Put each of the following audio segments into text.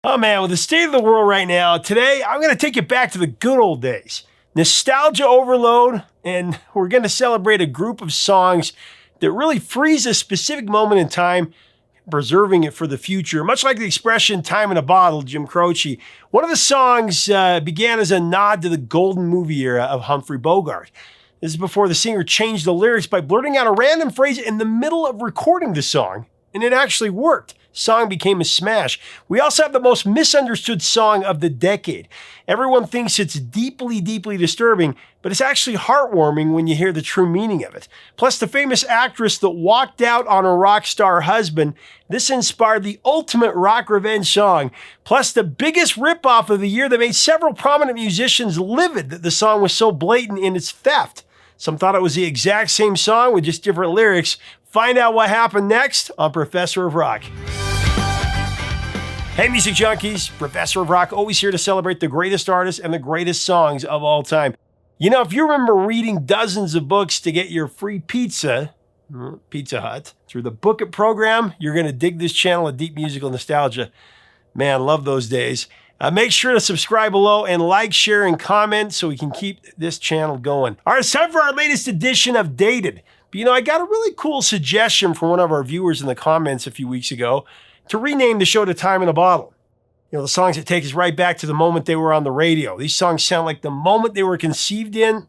Oh man, with the state of the world right now, today I'm going to take you back to the good old days. Nostalgia overload, and we're going to celebrate a group of songs that really freeze a specific moment in time, preserving it for the future. Much like the expression time in a bottle, Jim Croce. One of the songs began as a nod to the golden movie era of Humphrey Bogart. This is before the singer changed the lyrics by blurting out a random phrase in the middle of recording the song, and it actually worked. Song became a smash. We also have the most misunderstood song of the decade. Everyone thinks it's deeply, deeply disturbing, but it's actually heartwarming when you hear the true meaning of it. Plus, the famous actress that walked out on her rock star husband, this inspired the ultimate rock revenge song. Plus, the biggest ripoff of the year that made several prominent musicians livid that the song was so blatant in its theft. Some thought it was the exact same song with just different lyrics. Find out what happened next on Professor of Rock. Hey, music junkies, Professor of Rock, always here to celebrate the greatest artists and the greatest songs of all time. You know, if you remember reading dozens of books to get your free pizza, Pizza Hut, through the Book It program, you're going to dig this channel of deep musical nostalgia. Man, love those days. Make sure to subscribe below and like, share, and comment so we can keep this channel going. All right, it's time for our latest edition of Dated. But, you know, I got a really cool suggestion from one of our viewers in the comments a few weeks ago to rename the show to Time in a Bottle. You know, the songs that take us right back to the moment they were on the radio. These songs sound like the moment they were conceived in,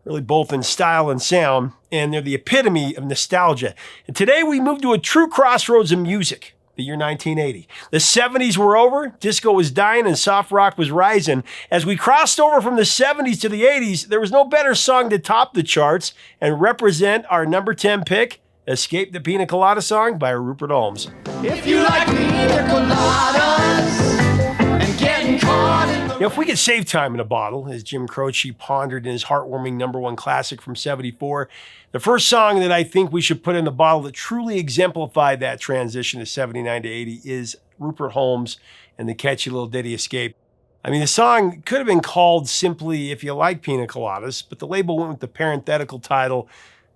really both in style and sound, and they're the epitome of nostalgia. And today we move to a true crossroads of music, the year 1980. The 70s were over, disco was dying, and soft rock was rising. As we crossed over from the 70s to the 80s, there was no better song to top the charts and represent our number 10 pick, Escape the Pina Colada Song by Rupert Holmes. If you like pina coladas and getting caught in the... You know, if we could save time in a bottle, as Jim Croce pondered in his heartwarming number one classic from '74, the first song that I think we should put in the bottle that truly exemplified that transition to 79 to 80 is Rupert Holmes and the catchy little ditty Escape. I mean, the song could have been called simply If You Like Pina Coladas, but the label went with the parenthetical title,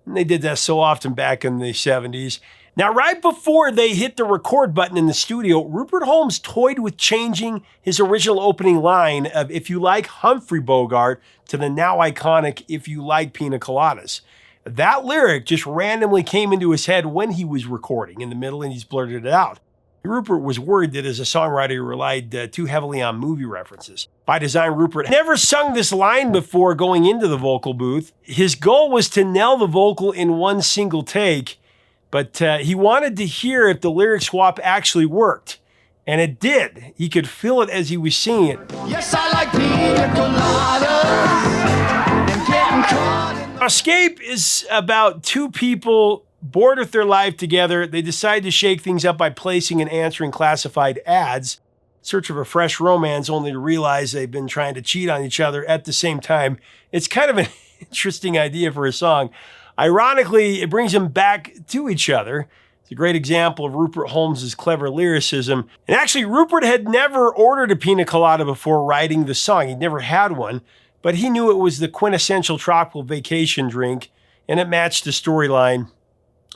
and they did that so often back in the 70s. Now, right before they hit the record button in the studio, Rupert Holmes toyed with changing his original opening line of If You Like Humphrey Bogart to the now iconic If You Like Pina Coladas. That lyric just randomly came into his head when he was recording in the middle, and he's blurted it out. Rupert was worried that as a songwriter, he relied too heavily on movie references. By design, Rupert never sung this line before going into the vocal booth. His goal was to nail the vocal in one single take, but he wanted to hear if the lyric swap actually worked. And it did. He could feel it as he was singing it. Yes, I like pina coladas and getting caught in the... Escape is about two people bored with their life together. They decide to shake things up by placing and answering classified ads, in search of a fresh romance, only to realize they've been trying to cheat on each other at the same time. It's kind of an interesting idea for a song. Ironically, it brings them back to each other. It's a great example of Rupert Holmes' clever lyricism. And actually, Rupert had never ordered a pina colada before writing the song. He'd never had one, but he knew it was the quintessential tropical vacation drink, and it matched the storyline.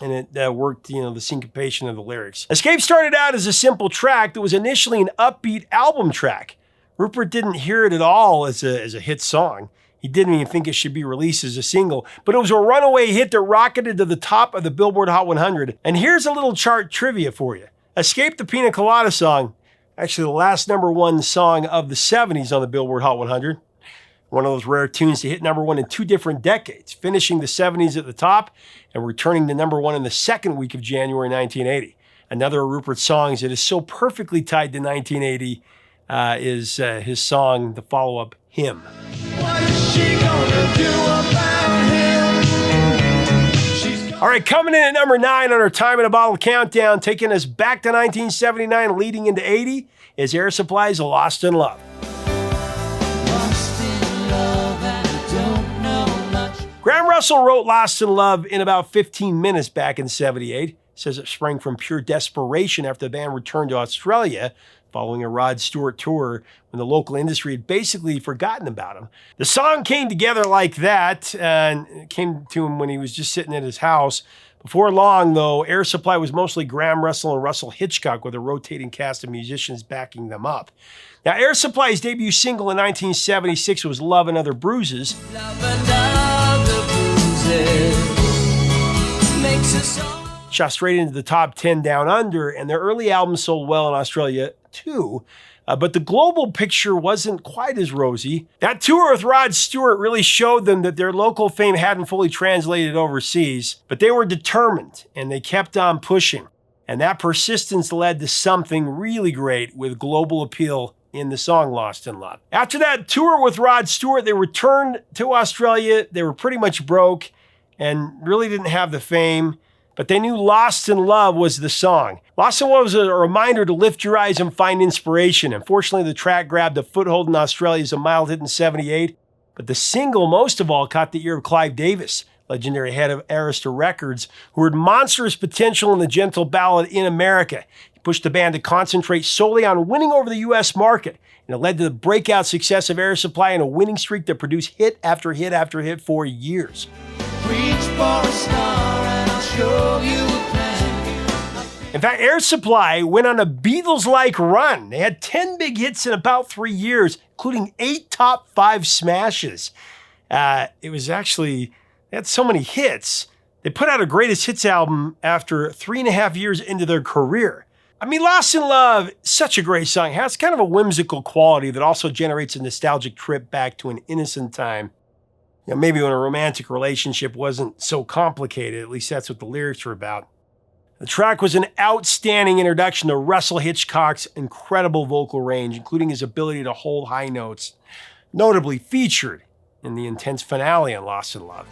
And it worked, you know, the syncopation of the lyrics. Escape started out as a simple track that was initially an upbeat album track. Rupert didn't hear it at all as a hit song. He didn't even think it should be released as a single, but it was a runaway hit that rocketed to the top of the Billboard Hot 100. And here's a little chart trivia for you. Escape the Pina Colada Song, actually the last number one song of the 70s on the Billboard Hot 100. One of those rare tunes to hit number one in two different decades, finishing the 70s at the top and returning to number one in the second week of January 1980. Another of Rupert's songs that is so perfectly tied to 1980 is his song, the follow-up, Him. What is she gonna do about him? All right, coming in at number 9 on our Time in a Bottle countdown, taking us back to 1979, leading into 80, is Air Supply's Lost in Love. Graham Russell wrote Lost in Love in about 15 minutes back in 78. Says it sprang from pure desperation after the band returned to Australia following a Rod Stewart tour when the local industry had basically forgotten about him. The song came together like that, and it came to him when he was just sitting at his house, Before long, though, Air Supply was mostly Graham Russell and Russell Hitchcock with a rotating cast of musicians backing them up. Now, Air Supply's debut single in 1976 was Love and Other Bruises. Love and other bruises makes us so. Shot straight into the top 10 down under, and their early album sold well in Australia too. But the global picture wasn't quite as rosy. That tour with Rod Stewart really showed them that their local fame hadn't fully translated overseas, but they were determined and they kept on pushing. And that persistence led to something really great with global appeal in the song Lost in Love. After that tour with Rod Stewart, they returned to Australia. They were pretty much broke and really didn't have the fame, but they knew Lost in Love was the song. Lost in Love was a reminder to lift your eyes and find inspiration. Unfortunately, the track grabbed a foothold in Australia as a mild hit in 78, but the single, most of all, caught the ear of Clive Davis, legendary head of Arista Records, who heard monstrous potential in the gentle ballad In America. He pushed the band to concentrate solely on winning over the U.S. market, and it led to the breakout success of Air Supply and a winning streak that produced hit after hit after hit for years. Reach for a star and I'll show you a plan. In fact, Air Supply went on a Beatles-like run. They had 10 big hits in about 3 years, including 8 top 5 smashes. It was actually, they had so many hits. They put out a greatest hits album after 3.5 years into their career. I mean, Lost in Love, such a great song. It has kind of a whimsical quality that also generates a nostalgic trip back to an innocent time. You know, maybe when a romantic relationship wasn't so complicated. At least that's what the lyrics were about. The track was an outstanding introduction to Russell Hitchcock's incredible vocal range, including his ability to hold high notes, notably featured in the intense finale on Lost in Love.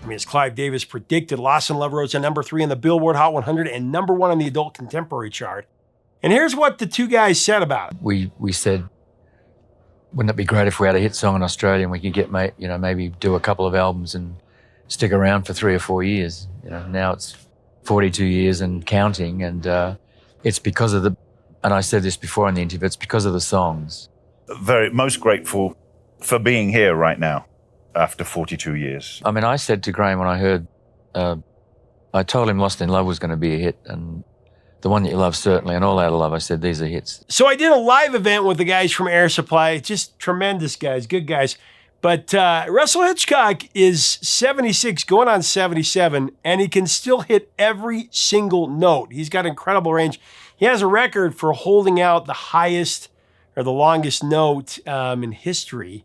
I mean, as Clive Davis predicted, Lost in Love rose to number 3 on the Billboard Hot 100 and number 1 on the Adult Contemporary chart. And here's what the two guys said about it. We said, wouldn't it be great if we had a hit song in Australia and we could get, maybe do a couple of albums and stick around for 3 or 4 years. Now it's 42 years and counting, and it's because of and I said this before in the interview, it's because of the songs. Most grateful for being here right now after 42 years. I mean, I said to Graham when I heard, I told him Lost in Love was going to be a hit, and The One That You Love certainly, and All Out of Love, I said, these are hits. So I did a live event with the guys from Air Supply, just tremendous guys, good guys. But Russell Hitchcock is 76, going on 77, and he can still hit every single note. He's got incredible range. He has a record for holding out the highest or the longest note in history.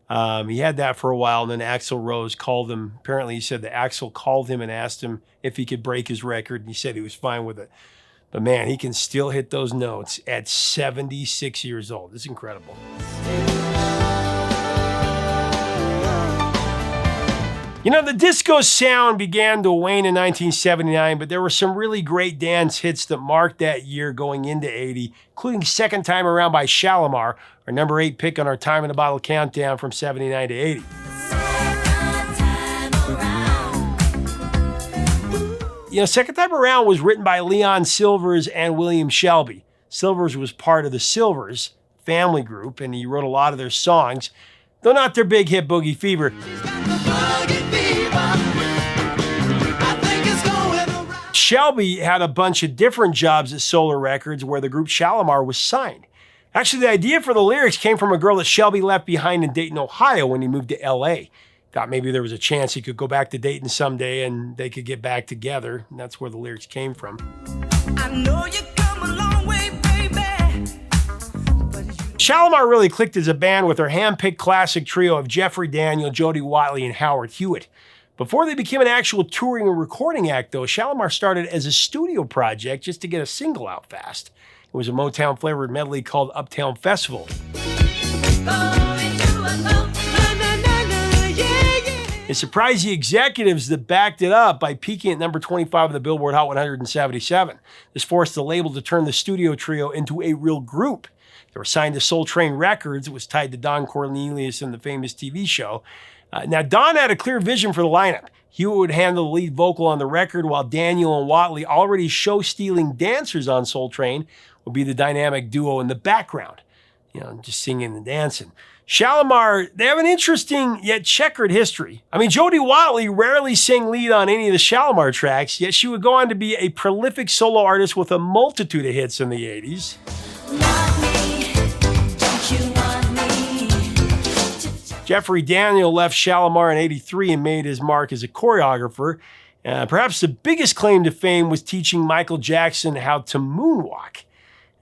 He had that for a while, and then Axl Rose called him. Apparently, he said that Axl called him and asked him if he could break his record, and he said he was fine with it. But man, he can still hit those notes at 76 years old. It's incredible. You know, the disco sound began to wane in 1979, but there were some really great dance hits that marked that year going into 80, including Second Time Around by Shalamar, our number 8 pick on our Time in a Bottle countdown from 79 to 80. You know, Second Time Around was written by Leon Silvers and William Shelby. Silvers was part of the Silvers family group, and he wrote a lot of their songs, though not their big hit Boogie Fever. Shelby had a bunch of different jobs at Solar Records where the group Shalamar was signed. Actually, the idea for the lyrics came from a girl that Shelby left behind in Dayton, Ohio when he moved to L.A. Thought maybe there was a chance he could go back to Dayton someday and they could get back together. And that's where the lyrics came from. I know you come a long way, baby. Shalamar really clicked as a band with their hand-picked classic trio of Jeffrey Daniel, Jody Watley, and Howard Hewitt. Before they became an actual touring and recording act, though, Shalamar started as a studio project just to get a single out fast. It was a Motown-flavored medley called Uptown Festival. It surprised the executives that backed it up by peaking at number 25 on the Billboard Hot 177. This forced the label to turn the studio trio into a real group. They were signed to Soul Train Records. It was tied to Don Cornelius and the famous TV show. Now, Don had a clear vision for the lineup. Hewitt would handle the lead vocal on the record, while Daniel and Watley, already show-stealing dancers on Soul Train, would be the dynamic duo in the background. just singing and dancing. Shalamar, they have an interesting yet checkered history. I mean, Jody Watley rarely sang lead on any of the Shalamar tracks, yet she would go on to be a prolific solo artist with a multitude of hits in the 80s. Jeffrey Daniel left Shalamar in 83 and made his mark as a choreographer. Perhaps the biggest claim to fame was teaching Michael Jackson how to moonwalk.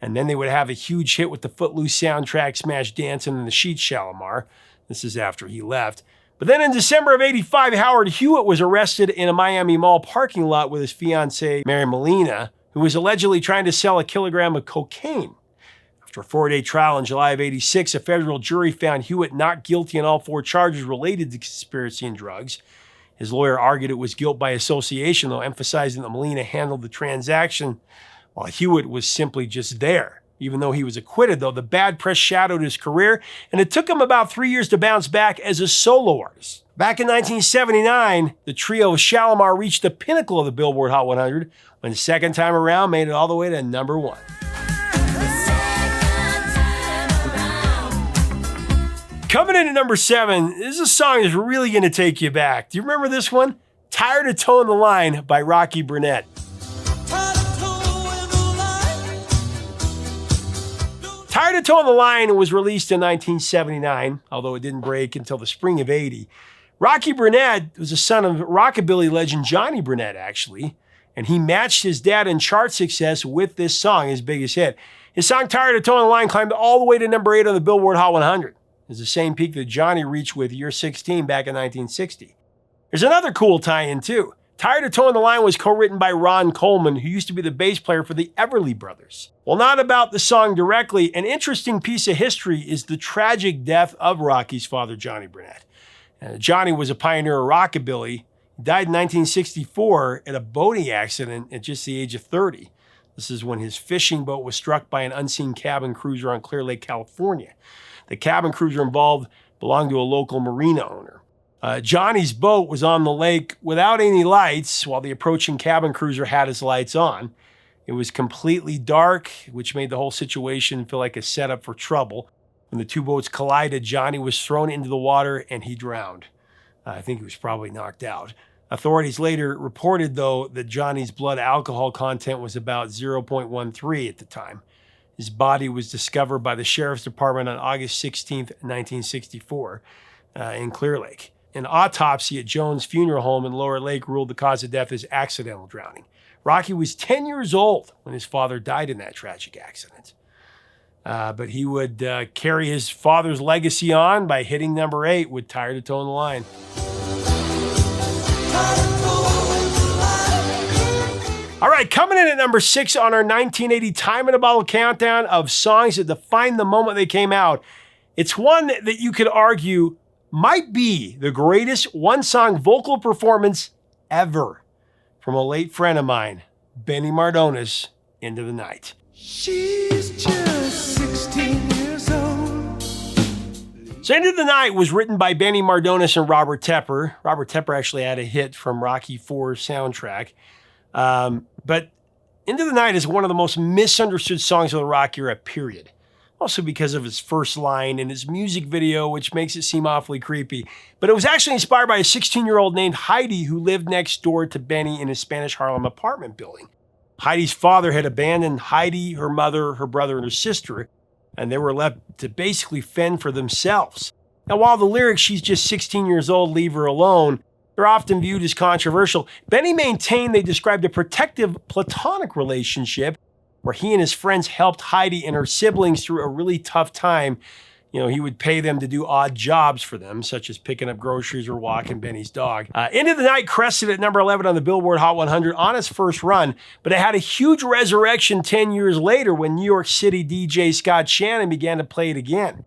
And then they would have a huge hit with the Footloose soundtrack, Smash Dancin' in the Sheets Shalamar. This is after he left. But then in December of 85, Howard Hewitt was arrested in a Miami mall parking lot with his fiancée, Mary Molina, who was allegedly trying to sell a kilogram of cocaine. After a 4-day trial in July of 86, a federal jury found Hewitt not guilty on all 4 charges related to conspiracy and drugs. His lawyer argued it was guilt by association, though emphasizing that Molina handled the transaction while Hewitt was simply just there. Even though he was acquitted, though, the bad press shadowed his career, and it took him about 3 years to bounce back as a solo artist. Back in 1979, the trio of Shalamar reached the pinnacle of the Billboard Hot 100, when the second time around made it all the way to number 1. Coming in at number 7, this is a song that's really going to take you back. Do you remember this one? Tired of Toeing the Line by Rocky Burnett. Tired of Toeing the Line was released in 1979, although it didn't break until the spring of 80. Rocky Burnett was the son of rockabilly legend Johnny Burnett, actually, and he matched his dad in chart success with this song, his biggest hit. His song Tired of Toeing the Line climbed all the way to number 8 on the Billboard Hot 100. It's the same peak that Johnny reached with You're 16 back in 1960. There's another cool tie-in, too. Tired of Toeing the Line was co-written by Ron Coleman, who used to be the bass player for the Everly Brothers. While not about the song directly, an interesting piece of history is the tragic death of Rocky's father, Johnny Burnett. Johnny was a pioneer of rockabilly. He died in 1964 at a boating accident at just the age of 30. This is when his fishing boat was struck by an unseen cabin cruiser on Clear Lake, California. The cabin cruiser involved belonged to a local marina owner. Johnny's boat was on the lake without any lights, while the approaching cabin cruiser had its lights on. It was completely dark, which made the whole situation feel like a setup for trouble. When the 2 boats collided, Johnny was thrown into the water and he drowned. I think he was probably knocked out. Authorities later reported, though, that Johnny's blood alcohol content was about 0.13 at the time. His body was discovered by the Sheriff's Department on August 16, 1964, in Clear Lake. An autopsy at Jones Funeral Home in Lower Lake ruled the cause of death as accidental drowning. Rocky was 10 years old when his father died in that tragic accident. But he would carry his father's legacy on by hitting number 8 with Tired of Toeing the Line. All right, coming in at number 6 on our 1980 Time in a Bottle countdown of songs that defined the moment they came out. It's one that you could argue might be the greatest one-song vocal performance ever from a late friend of mine, Benny Mardones, Into the Night. She's just 16 years old. So Into the Night was written by Benny Mardones and Robert Tepper. Robert Tepper actually had a hit from Rocky IV's soundtrack. But Into the Night is one of the most misunderstood songs of the rock era, period. Also because of his first line and his music video, which makes it seem awfully creepy. But it was actually inspired by a 16-year-old named Heidi who lived next door to Benny in his Spanish Harlem apartment building. Heidi's father had abandoned Heidi, her mother, her brother, and her sister, and they were left to basically fend for themselves. Now, while the lyrics, she's just 16 years old, leave her alone, they're often viewed as controversial, Benny maintained they described a protective platonic relationship where he and his friends helped Heidi and her siblings through a really tough time. He would pay them to do odd jobs for them, such as picking up groceries or walking Benny's dog. Into the Night crested at number 11 on the Billboard Hot 100 on its first run, but it had a huge resurrection 10 years later when New York City DJ Scott Shannon began to play it again.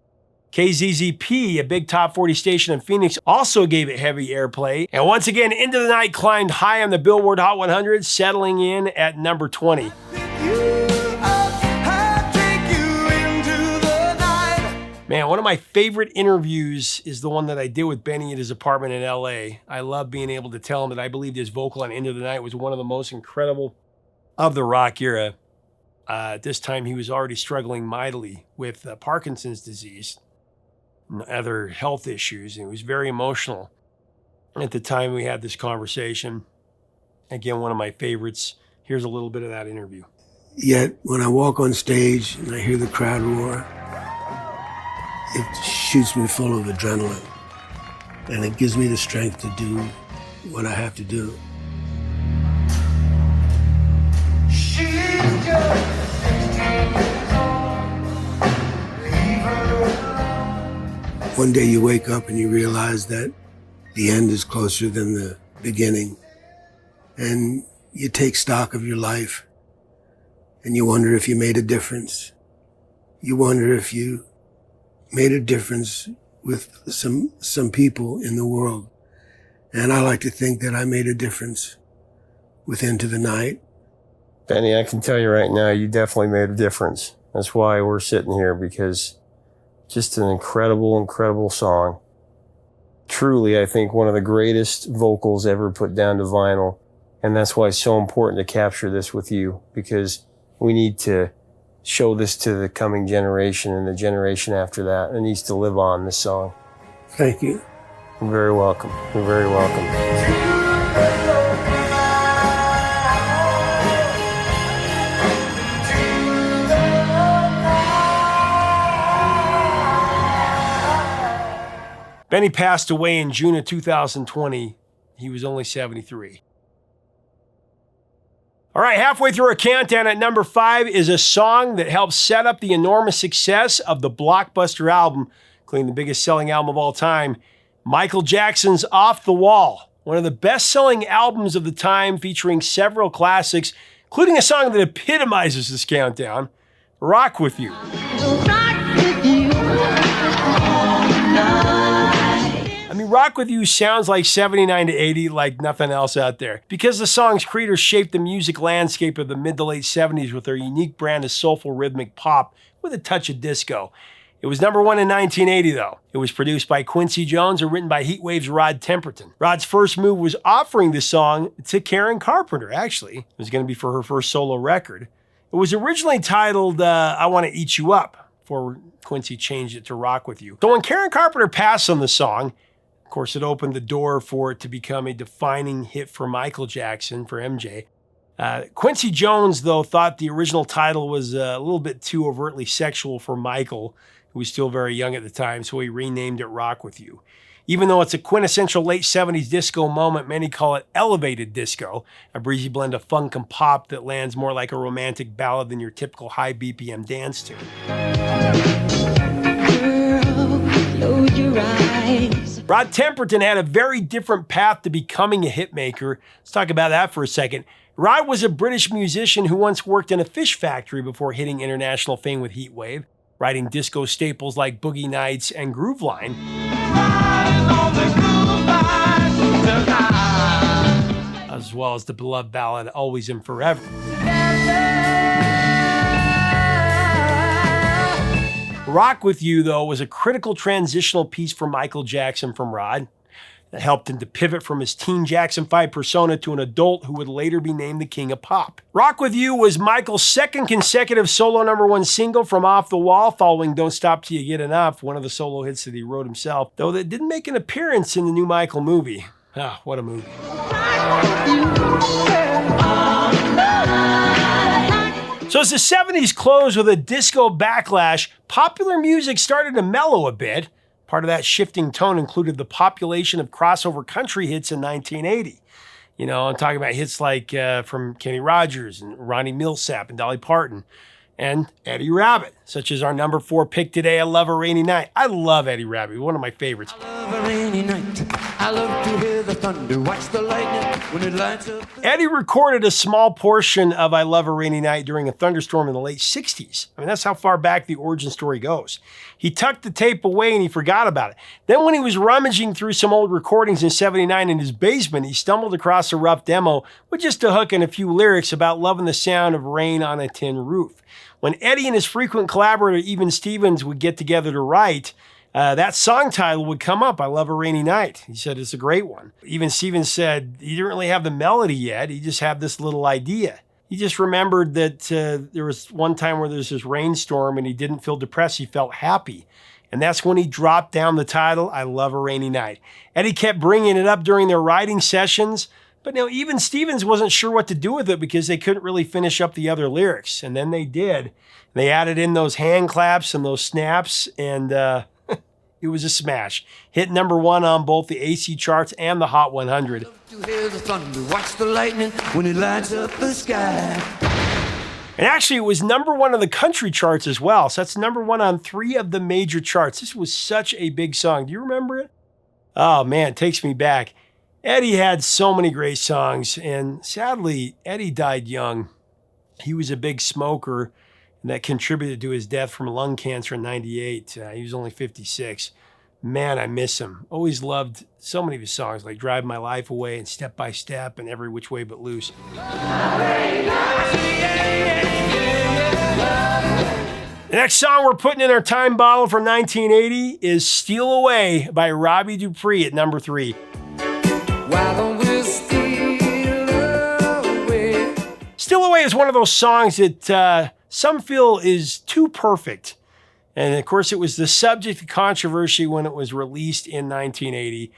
KZZP, a big top 40 station in Phoenix, also gave it heavy airplay. And once again, Into the Night climbed high on the Billboard Hot 100, settling in at number 20. Man, one of my favorite interviews is the one that I did with Benny at his apartment in LA. I love being able to tell him that I believed his vocal on Into the Night was one of the most incredible of the rock era. At this time, he was already struggling mightily with Parkinson's disease and other health issues. And he was very emotional at the time we had this conversation. Again, one of my favorites. Here's a little bit of that interview. Yet, when I walk on stage and I hear the crowd roar, it shoots me full of adrenaline. And it gives me the strength to do what I have to do. She's just 16 years old. Leave her alone. One day you wake up and you realize that the end is closer than the beginning. And you take stock of your life and you wonder if you made a difference. You wonder if you made a difference with some people in the world. And I like to think that I made a difference with Into the Night. Benny, I can tell you right now, you definitely made a difference. That's why we're sitting here, because just an incredible, incredible song. Truly, I think one of the greatest vocals ever put down to vinyl. And that's why it's so important to capture this with you, because we need to show this to the coming generation and the generation after that. It needs to live on, this song. Thank you. You're very welcome. You're very welcome. Benny passed away in June of 2020. He was only 73. All right, halfway through our countdown at number 5 is a song that helped set up the enormous success of the blockbuster album, including the biggest selling album of all time, Michael Jackson's Off the Wall, one of the best-selling albums of the time, featuring several classics, including a song that epitomizes this countdown, Rock With You. I mean, Rock With You sounds like 79 to 80 like nothing else out there, because the song's creators shaped the music landscape of the mid to late 70s with their unique brand of soulful rhythmic pop with a touch of disco. It was number 1 in 1980, though. It was produced by Quincy Jones and written by Heatwave's Rod Temperton. Rod's first move was offering the song to Karen Carpenter, actually. It was going to be for her first solo record. It was originally titled I Want to Eat You Up, before Quincy changed it to Rock With You. So when Karen Carpenter passed on the song, of course, it opened the door for it to become a defining hit for Michael Jackson, for MJ. Quincy Jones, though, thought the original title was a little bit too overtly sexual for Michael, who was still very young at the time, so he renamed it Rock With You. Even though it's a quintessential late 70s disco moment, many call it elevated disco, a breezy blend of funk and pop that lands more like a romantic ballad than your typical high BPM dance tune. Girl, close your eyes. Rod Temperton had a very different path to becoming a hitmaker. Let's talk about that for a second. Rod was a British musician who once worked in a fish factory before hitting international fame with Heatwave, writing disco staples like Boogie Nights and Groove Line, as well as the beloved ballad Always and Forever. Rock With You, though, was a critical transitional piece for Michael Jackson from Rod that helped him to pivot from his teen Jackson 5 persona to an adult who would later be named the King of Pop. Rock With You was Michael's second consecutive solo #1 single from Off the Wall, following Don't Stop Till You Get Enough, one of the solo hits that he wrote himself, though that didn't make an appearance in the new Michael movie. Ah, what a movie. So as the 70s closed with a disco backlash, popular music started to mellow a bit. Part of that shifting tone included the population of crossover country hits in 1980. You know, I'm talking about hits like from Kenny Rogers and Ronnie Milsap and Dolly Parton and Eddie Rabbitt, such as our number 4 pick today, I Love a Rainy Night. I love Eddie Rabbitt, one of my favorites. I love a rainy night. I love to hear the thunder, watch the lightning when it lights up. Eddie recorded a small portion of I Love a Rainy Night during a thunderstorm in the late 60s. I mean, that's how far back the origin story goes. He tucked the tape away and he forgot about it. Then when he was rummaging through some old recordings in 79 in his basement, he stumbled across a rough demo with just a hook and a few lyrics about loving the sound of rain on a tin roof. When Eddie and his frequent collaborator, Even Stevens, would get together to write, that song title would come up, I Love a Rainy Night. He said, it's a great one. Even Stevens said he didn't really have the melody yet. He just had this little idea. He just remembered that there was one time where there's this rainstorm and he didn't feel depressed. He felt happy. And that's when he dropped down the title, I Love a Rainy Night. Eddie kept bringing it up during their writing sessions, but now even Stevens wasn't sure what to do with it because they couldn't really finish up the other lyrics. And then they did. They added in those hand claps and those snaps, and it was a smash. Hit number 1 on both the AC charts and the Hot 100. To hear the thunder, watch the lightning when it lights up the sky. And actually, it was number 1 on the country charts as well. So that's number 1 on 3 of the major charts. This was such a big song. Do you remember it? Oh, man, it takes me back. Eddie had so many great songs. And sadly, Eddie died young. He was a big smoker, and that contributed to his death from lung cancer in 98. He was only 56. Man, I miss him. Always loved so many of his songs, like Drive My Life Away and Step by Step and Every Which Way But Loose. The next song we're putting in our time bottle from 1980 is Steal Away by Robbie Dupree at number 3. Why don't we steal away? Steal Away is one of those songs that some feel is too perfect. And of course, it was the subject of controversy when it was released in 1980.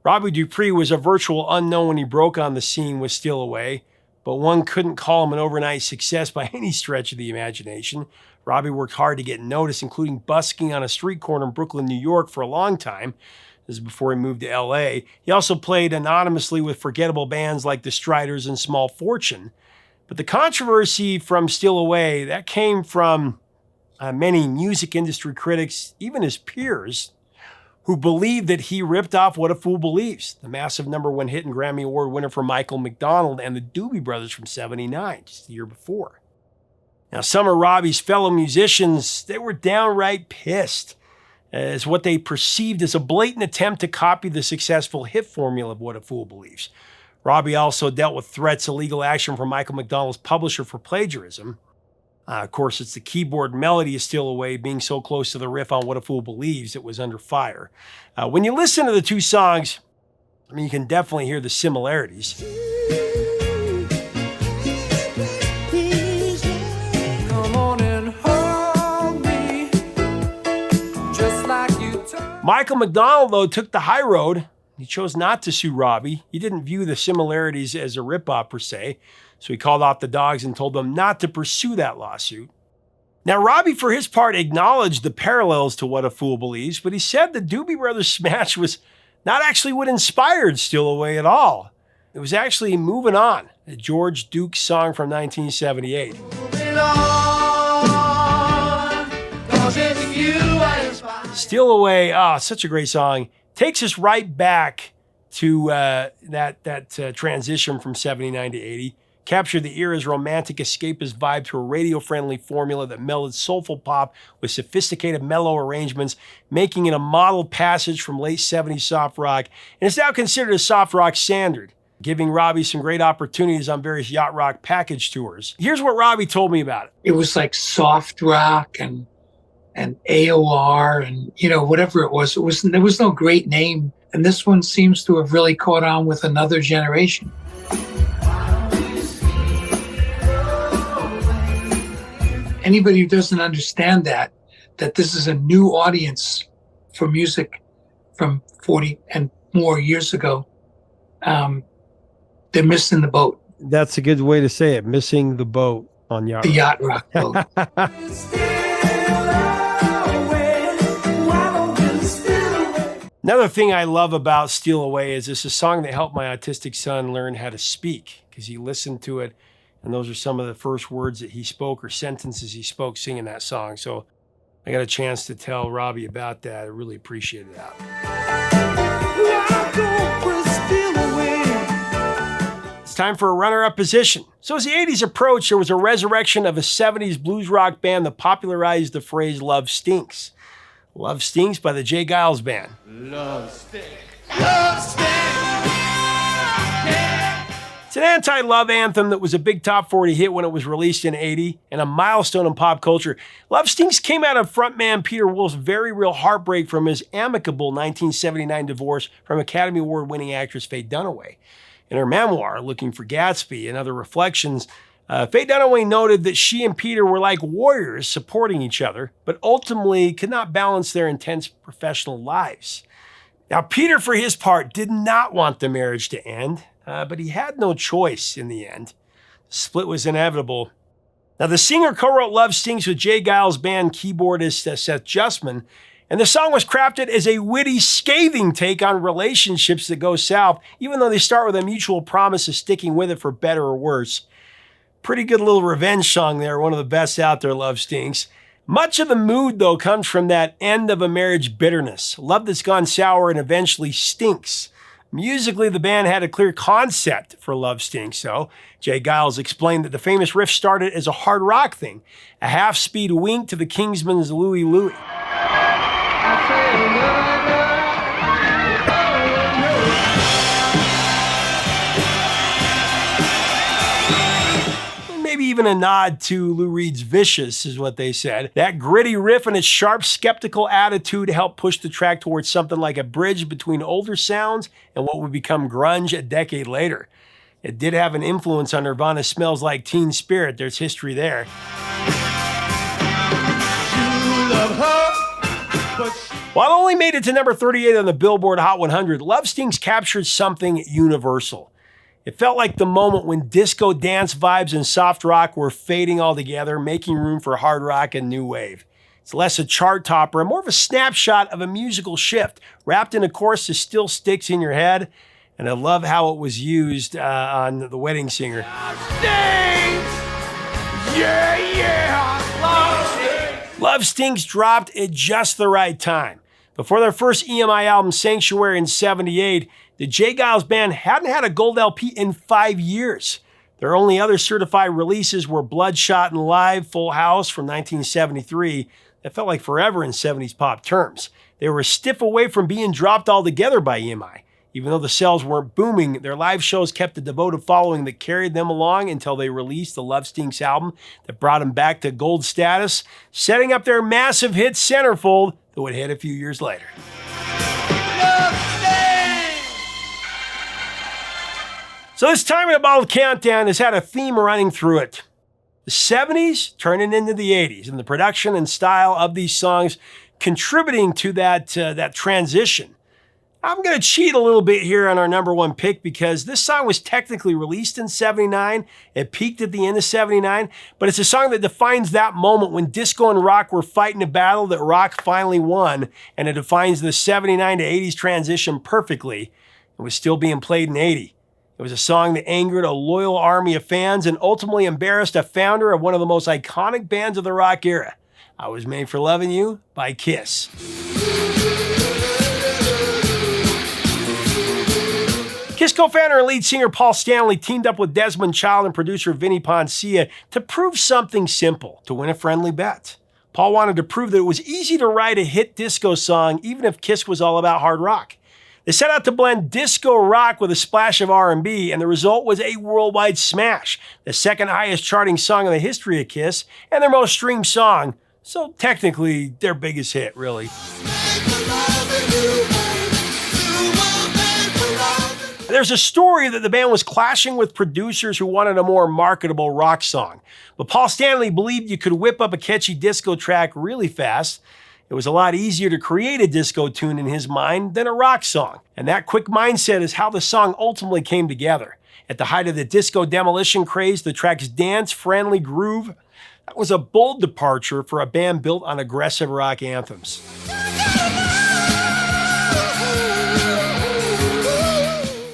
Robbie Dupree was a virtual unknown when he broke on the scene with Steal Away, but one couldn't call him an overnight success by any stretch of the imagination. Robbie worked hard to get noticed, including busking on a street corner in Brooklyn, New York for a long time. This is before he moved to LA. He also played anonymously with forgettable bands like the Striders and Small Fortune. But the controversy from Steal Away, that came from many music industry critics, even his peers, who believed that he ripped off What a Fool Believes, the massive number 1 hit and Grammy Award winner for Michael McDonald and the Doobie Brothers from '79, just the year before. Now, some of Robbie's fellow musicians, they were downright pissed as what they perceived as a blatant attempt to copy the successful hit formula of What a Fool Believes. Robbie also dealt with threats of legal action from Michael McDonald's publisher for plagiarism. Of course, it's the keyboard melody is Steal Away being so close to the riff on What a Fool Believes it was under fire. When you listen to the two songs, I mean, you can definitely hear the similarities. Come on and hold me, just like you told. Michael McDonald, though, took the high road. He chose not to sue Robbie. He didn't view the similarities as a ripoff per se, so he called off the Dogs and told them not to pursue that lawsuit. Now, Robbie, for his part, acknowledged the parallels to What a Fool Believes, but he said the Doobie Brothers smash was not actually what inspired Steal Away at all. It was actually Moving On, a George Duke song from 1978. Moving on, 'cause it's you I inspire. Steal Away, such a great song. Takes us right back to that transition from 79 to 80. Captured the era's romantic escapist vibe to a radio-friendly formula that melded soulful pop with sophisticated mellow arrangements, making it a model passage from late 70s soft rock, and it's now considered a soft rock standard, giving Robbie some great opportunities on various yacht rock package tours. Here's what Robbie told me about it. It was like soft rock and AOR and, whatever it was. There was no great name. And this one seems to have really caught on with another generation. Anybody who doesn't understand that this is a new audience for music from 40 and more years ago, they're missing the boat. That's a good way to say it, missing the boat on yacht The yacht rock boat. Another thing I love about Steal Away is it's a song that helped my autistic son learn how to speak because he listened to it, and those are some of the first words that he spoke or sentences he spoke singing that song. So I got a chance to tell Robbie about that. I really appreciated that. It's time for a runner-up position. So as the 80s approached, there was a resurrection of a 70s blues rock band that popularized the phrase "Love Stinks." Love Stinks by the Geils Band. Love stinks. Love stinks. It's an anti-love anthem that was a big top 40 hit when it was released in 80 and a milestone in pop culture. Love Stinks came out of frontman Peter Wolf's very real heartbreak from his amicable 1979 divorce from Academy Award winning actress Faye Dunaway. In her memoir, Looking for Gatsby and Other Reflections, Faye Dunaway noted that she and Peter were like warriors supporting each other, but ultimately could not balance their intense professional lives. Now, Peter, for his part, did not want the marriage to end, but he had no choice in the end. The split was inevitable. Now, the singer co-wrote Love Stings with Geils band keyboardist Seth Justman, and the song was crafted as a witty, scathing take on relationships that go south, even though they start with a mutual promise of sticking with it for better or worse. Pretty good little revenge song there, one of the best out there, Love Stings. Much of the mood, though, comes from that end of a marriage bitterness, love that's gone sour and eventually stinks. Musically, the band had a clear concept for Love Stinks, so Jay Geils explained that the famous riff started as a hard rock thing, a half-speed wink to the Kingsmen's Louie Louie. Maybe even a nod to Lou Reed's Vicious is what they said. That gritty riff and its sharp, skeptical attitude helped push the track towards something like a bridge between older sounds and what would become grunge a decade later. It did have an influence on Nirvana's Smells Like Teen Spirit. There's history there. While it only made it to number 38 on the Billboard Hot 100, Love Stings captured something universal. It felt like the moment when disco dance vibes and soft rock were fading altogether, making room for hard rock and new wave. It's less a chart topper and more of a snapshot of a musical shift, wrapped in a chorus that still sticks in your head. And I love how it was used on The Wedding Singer. Love Stings dropped at just the right time. Before their first EMI album, Sanctuary, in '78, the Jay Geils band hadn't had a gold LP in 5 years. Their only other certified releases were Bloodshot and Live, Full House from 1973. That felt like forever in 70s pop terms. They were a stiff away from being dropped altogether by EMI. Even though the sales weren't booming, their live shows kept a devoted following that carried them along until they released the Love Stinks album that brought them back to gold status, setting up their massive hit Centerfold that would hit a few years later. So this Time in a Bottle countdown has had a theme running through it. The 70s turning into the 80s, and the production and style of these songs contributing to that transition. I'm going to cheat a little bit here on our number one pick because this song was technically released in '79. It peaked at the end of '79, but it's a song that defines that moment when disco and rock were fighting a battle that rock finally won, and it defines the '79 to '80s transition perfectly. It was still being played in '80. It was a song that angered a loyal army of fans and ultimately embarrassed a founder of one of the most iconic bands of the rock era. I Was Made for Lovin' You by Kiss. Kiss co-founder and lead singer Paul Stanley teamed up with Desmond Child and producer Vinnie Poncia to prove something simple, to win a friendly bet. Paul wanted to prove that it was easy to write a hit disco song even if Kiss was all about hard rock. They set out to blend disco rock with a splash of R&B, and the result was a worldwide smash, the second highest charting song in the history of Kiss, and their most streamed song, so technically their biggest hit, really. There's a story that the band was clashing with producers who wanted a more marketable rock song, but Paul Stanley believed you could whip up a catchy disco track really fast. It was a lot easier to create a disco tune in his mind than a rock song. And that quick mindset is how the song ultimately came together. At the height of the disco demolition craze, the track's dance-friendly groove, that was a bold departure for a band built on aggressive rock anthems.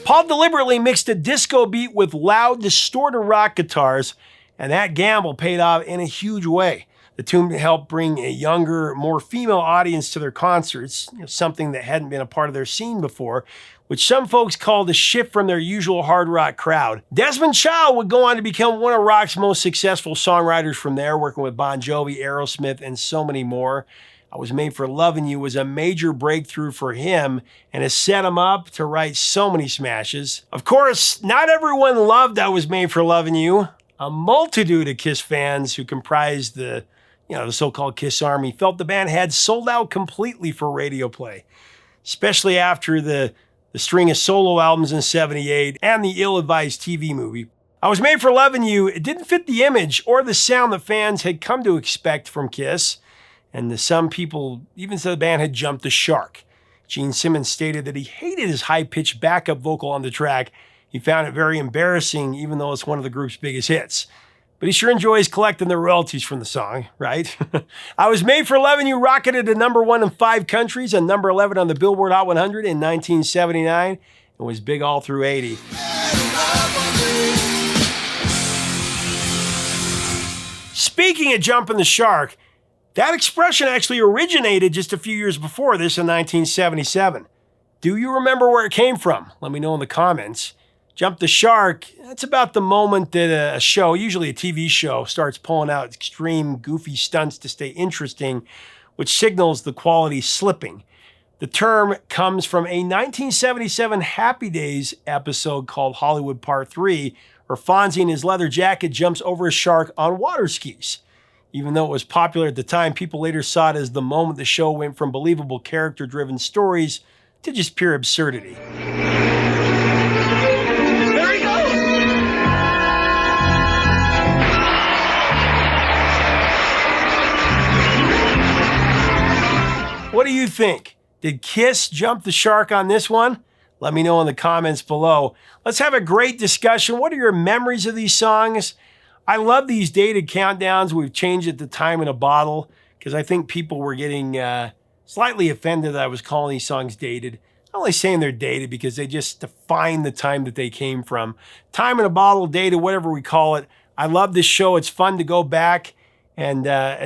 Paul deliberately mixed a disco beat with loud, distorted rock guitars, and that gamble paid off in a huge way. The tune helped bring a younger, more female audience to their concerts, something that hadn't been a part of their scene before, which some folks called a shift from their usual hard rock crowd. Desmond Child would go on to become one of rock's most successful songwriters from there, working with Bon Jovi, Aerosmith, and so many more. I Was Made for Lovin' You was a major breakthrough for him and has set him up to write so many smashes. Of course, not everyone loved I Was Made for Lovin' You. A multitude of Kiss fans who comprised the so-called Kiss Army felt the band had sold out completely for radio play, especially after the string of solo albums in '78 and the ill-advised TV movie. I Was Made for Lovin' You. It didn't fit the image or the sound that fans had come to expect from Kiss, and some people even said the band had jumped the shark. Gene Simmons stated that he hated his high-pitched backup vocal on the track. He found it very embarrassing, even though it's one of the group's biggest hits. But he sure enjoys collecting the royalties from the song, right? I Was Made for Lovin' You rocketed to number 1 in 5 countries and number 11 on the Billboard Hot 100 in 1979 and was big all through 80. Speaking of jumping the shark, that expression actually originated just a few years before this in 1977. Do you remember where it came from? Let me know in the comments. Jump the shark, that's about the moment that a show, usually a TV show, starts pulling out extreme, goofy stunts to stay interesting, which signals the quality slipping. The term comes from a 1977 Happy Days episode called Hollywood Part 3, where Fonzie in his leather jacket jumps over a shark on water skis. Even though it was popular at the time, people later saw it as the moment the show went from believable character-driven stories to just pure absurdity. There he goes! What do you think? Did Kiss jump the shark on this one? Let me know in the comments below. Let's have a great discussion. What are your memories of these songs? I love these dated countdowns. We've changed it to Time in a Bottle because I think people were getting slightly offended that I was calling these songs dated. I'm only saying they're dated because they just define the time that they came from. Time in a Bottle, dated, whatever we call it. I love this show. It's fun to go back and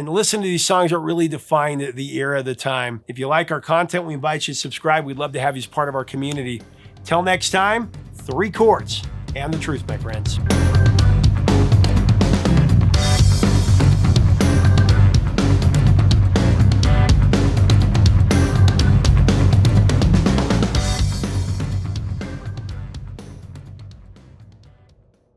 listen to these songs that really define the era of the time. If you like our content, we invite you to subscribe. We'd love to have you as part of our community. Till next time, 3 chords and the truth, my friends.